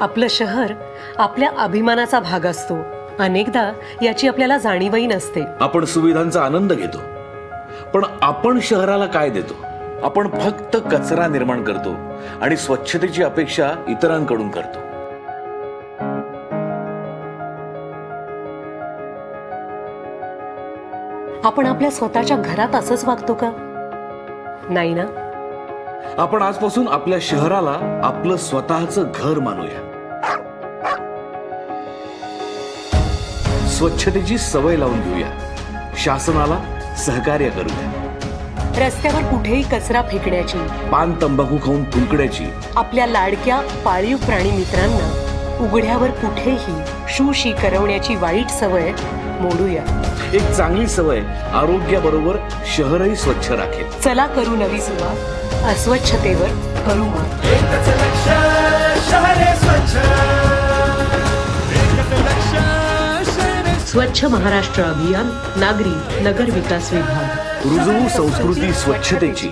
आपलं शहर आपल्या अभिमानाचा भाग असतो। अनेकदा याची आपल्याला जाणीवही नसते। आपण सुविधांचा आनंद घेतो, पण आपण शहराला काय देतो? आपण फक्त कचरा निर्माण करतो आणि स्वच्छतेची अपेक्षा इतरांकडून करतो। आपण आपल्या स्वतःच्या घरात असंच वागतो का? नाही ना। आपण आजपासून आपल्या शहराला आपलं स्वतःचं घर मानूया। स्वच्छतेची सवय लावून घेऊया, शासनाला सहकार्य करूया। रस्त्यावर कुठेही कचरा फेकण्याची, पान तंबाखू खाऊन थुंकण्याची, आपल्या लाडक्या पाळीव प्राणी मित्रांना उघड्यावर कुठेही शूशी करवण्याची वाईट सवय मोडूया। एक चांगली सवय आरोग्याबरोबर शहरही स्वच्छ राखेल। चला करू नवी सुरुवात, अस्वच्छतेवर करू मात। एकच लक्ष्य, शहरे स्वच्छ। एकच लक्ष्य, शहरे स्वच्छ महाराष्ट्र अभियान, नागरी नगर विकास विभाग। रुजवू संस्कृती स्वच्छतेची।